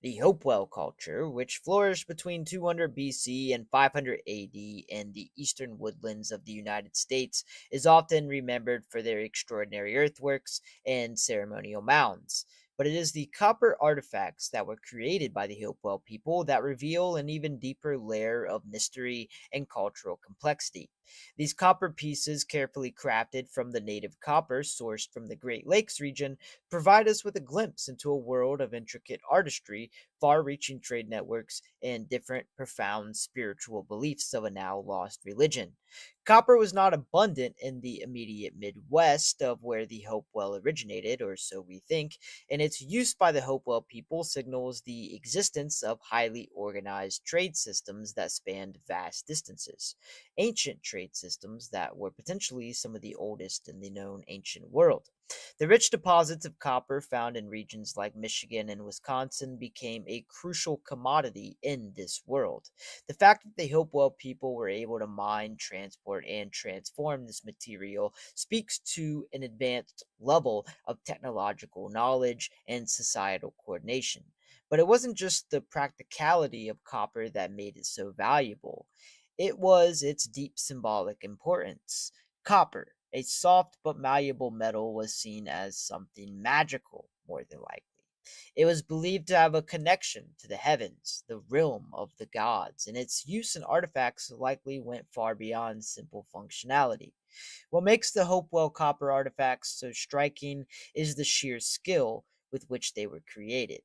The Hopewell culture, which flourished between 200 BC and 500 AD in the eastern woodlands of the United States, is often remembered for their extraordinary earthworks and ceremonial mounds. But it is the copper artifacts that were created by the Hopewell people that reveal an even deeper layer of mystery and cultural complexity. These copper pieces, carefully crafted from the native copper sourced from the Great Lakes region, provide us with a glimpse into a world of intricate artistry, far reaching trade networks, and different profound spiritual beliefs of a now lost religion. Copper was not abundant in the immediate Midwest of where the Hopewell originated, or so we think, and its use by the Hopewell people signals the existence of highly organized trade systems that spanned vast distances. Ancient trade systems that were potentially some of the oldest in the known ancient world. The rich deposits of copper found in regions like Michigan and Wisconsin became a crucial commodity in this world. The fact that the Hopewell people were able to mine, transport, and transform this material speaks to an advanced level of technological knowledge and societal coordination. But it wasn't just the practicality of copper that made it so valuable, it was its deep symbolic importance. Copper, a soft but malleable metal, was seen as something magical, more than likely. It was believed to have a connection to the heavens, the realm of the gods, and its use in artifacts likely went far beyond simple functionality. What makes the Hopewell copper artifacts so striking is the sheer skill with which they were created.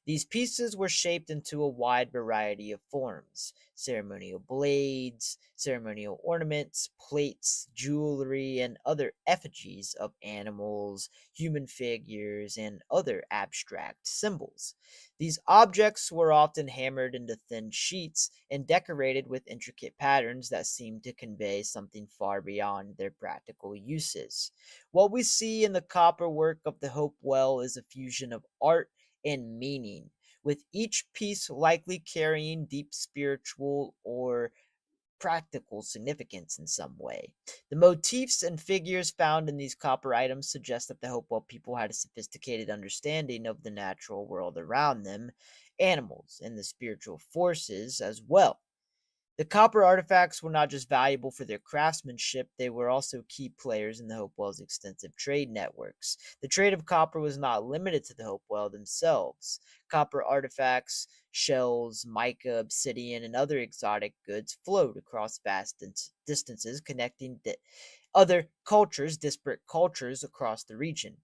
These pieces were shaped into a wide variety of forms: ceremonial blades, ceremonial ornaments, plates, jewelry, and other effigies of animals, human figures, and other abstract symbols. These objects were often hammered into thin sheets and decorated with intricate patterns that seemed to convey something far beyond their practical uses. What we see in the copper work of the Hopewell is a fusion of art and meaning, with each piece likely carrying deep spiritual or practical significance in some way. The motifs and figures found in these copper items suggest that the Hopewell people had a sophisticated understanding of the natural world around them, animals, and the spiritual forces as well. The copper artifacts were not just valuable for their craftsmanship, they were also key players in the Hopewell's extensive trade networks. The trade of copper was not limited to the Hopewell themselves. Copper artifacts, shells, mica, obsidian, and other exotic goods flowed across vast distances, connecting other cultures, disparate cultures across the region.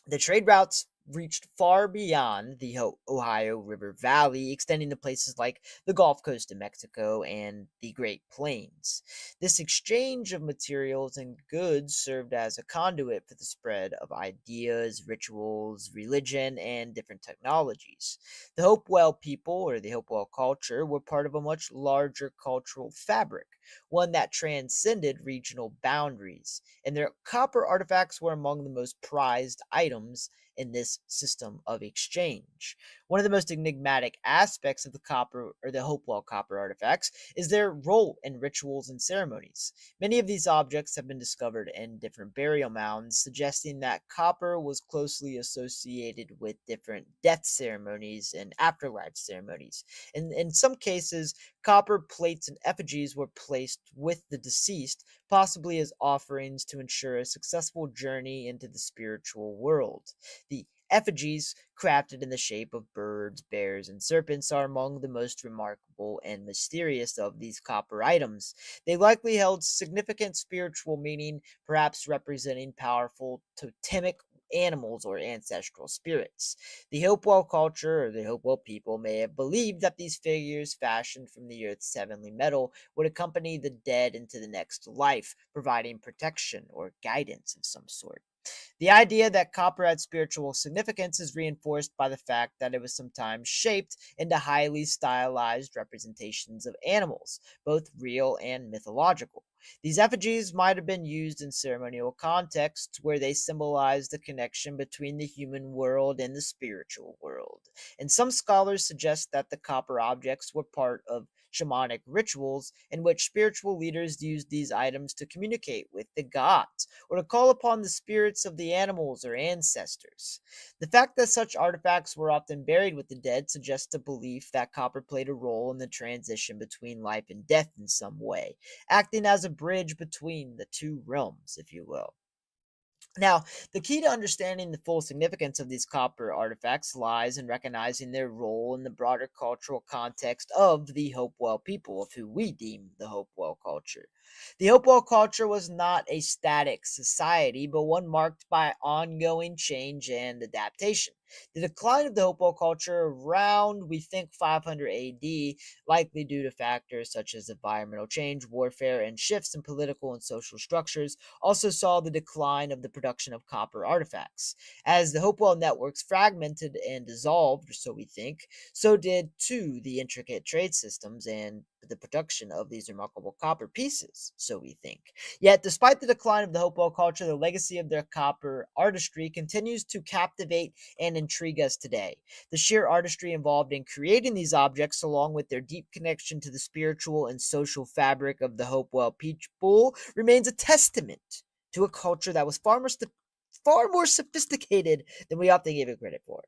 The trade routes reached far beyond the Ohio River Valley, extending to places like the Gulf Coast of Mexico and the Great Plains. This exchange of materials and goods served as a conduit for the spread of ideas, rituals, religion, and different technologies. The Hopewell people, or the Hopewell culture, were part of a much larger cultural fabric, one that transcended regional boundaries, and their copper artifacts were among the most prized items in this system of exchange. One of the most enigmatic aspects of the copper or the Hopewell copper artifacts is their role in rituals and ceremonies. Many of these objects have been discovered in different burial mounds, suggesting that copper was closely associated with different death ceremonies and afterlife ceremonies. In some cases, copper plates and effigies were placed with the deceased, possibly as offerings to ensure a successful journey into the spiritual world. The effigies, crafted in the shape of birds, bears, and serpents, are among the most remarkable and mysterious of these copper items. They likely held significant spiritual meaning, perhaps representing powerful totemic animals or ancestral spirits. The Hopewell culture, or the Hopewell people, may have believed that these figures, fashioned from the earth's heavenly metal, would accompany the dead into the next life, providing protection or guidance of some sort. The idea that copper had spiritual significance is reinforced by the fact that it was sometimes shaped into highly stylized representations of animals, both real and mythological. These effigies might have been used in ceremonial contexts where they symbolized the connection between the human world and the spiritual world. And some scholars suggest that the copper objects were part of shamanic rituals in which spiritual leaders used these items to communicate with the gods or to call upon the spirits of the animals or ancestors. The fact that such artifacts were often buried with the dead suggests a belief that copper played a role in the transition between life and death in some way, acting as a bridge between the two realms, if you will. Now, the key to understanding the full significance of these copper artifacts lies in recognizing their role in the broader cultural context of the Hopewell people, of who we deem the Hopewell culture. The Hopewell culture was not a static society, but one marked by ongoing change and adaptation. The decline of the Hopewell culture around, we think, 500 AD, likely due to factors such as environmental change, warfare, and shifts in political and social structures, also saw the decline of the production of copper artifacts. As the Hopewell networks fragmented and dissolved, or so we think, so did too the intricate trade systems and the production of these remarkable copper pieces, so we think. Yet, despite the decline of the Hopewell culture, the legacy of their copper artistry continues to captivate and intrigue us today. The sheer artistry involved in creating these objects, along with their deep connection to the spiritual and social fabric of the Hopewell people, remains a testament to a culture that was far more sophisticated than we often give it credit for.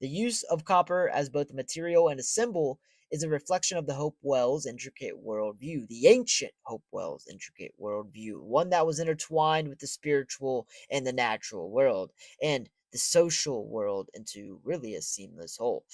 The use of copper as both a material and a symbol is a reflection of the Hopewell's intricate worldview, the ancient Hopewell's intricate worldview, one that was intertwined with the spiritual and the natural world, and the social world into really a seamless whole.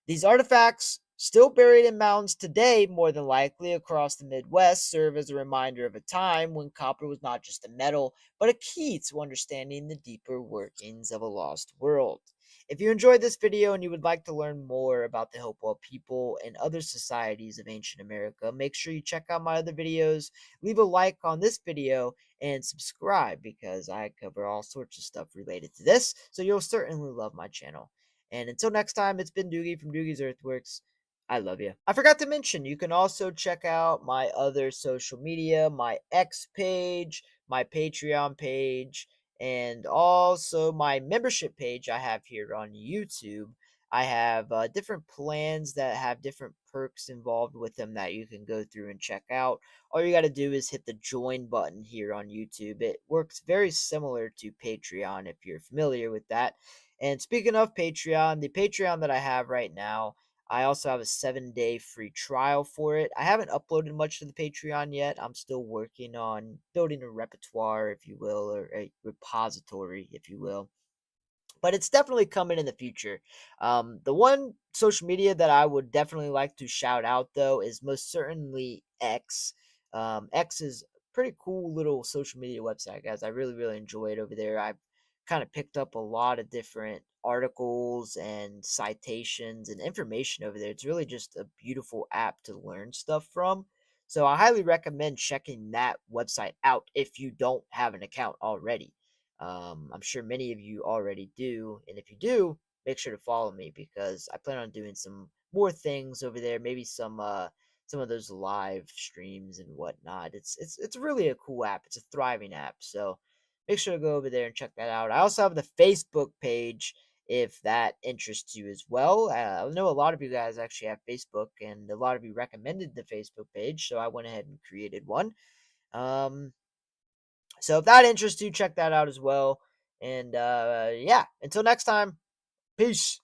These artifacts, still buried in mounds today, more than likely across the Midwest, serve as a reminder of a time when copper was not just a metal, but a key to understanding the deeper workings of a lost world. If you enjoyed this video and you would like to learn more about the Hopewell people and other societies of ancient America, make sure you check out my other videos, leave a like on this video, and subscribe because I cover all sorts of stuff related to this, so you'll certainly love my channel. And until next time, it's been Doogie from Doogie's Earthworks. I love you. I forgot to mention, you can also check out my other social media, my X page, my Patreon page, and also my membership page I have here on YouTube. I have different plans that have different perks involved with them that you can go through and check out. All you got to do is hit the join button here on YouTube. It works very similar to Patreon if you're familiar with that. And speaking of Patreon, the Patreon that I have right now, I also have a 7-day free trial for it. I haven't uploaded much to the Patreon yet. I'm still working on building a repertoire, if you will, or a repository, if you will, but it's definitely coming in the future. The one social media that I would definitely like to shout out, though, is most certainly X. X is a pretty cool little social media website, guys. I really, really enjoy it over there. I've kind of picked up a lot of different articles and citations and information over there. It's really just a beautiful app to learn stuff from. So I highly recommend checking that website out if you don't have an account already. I'm sure many of you already do, and if you do, make sure to follow me because I plan on doing some more things over there. Maybe some of those live streams and whatnot. It's really a cool app. It's a thriving app, so make sure to go over there and check that out. I also have the Facebook page if that interests you as well. I know a lot of you guys actually have Facebook, and a lot of you recommended the Facebook page, so I went ahead and created one. So if that interests you, check that out as well. And yeah, until next time, peace.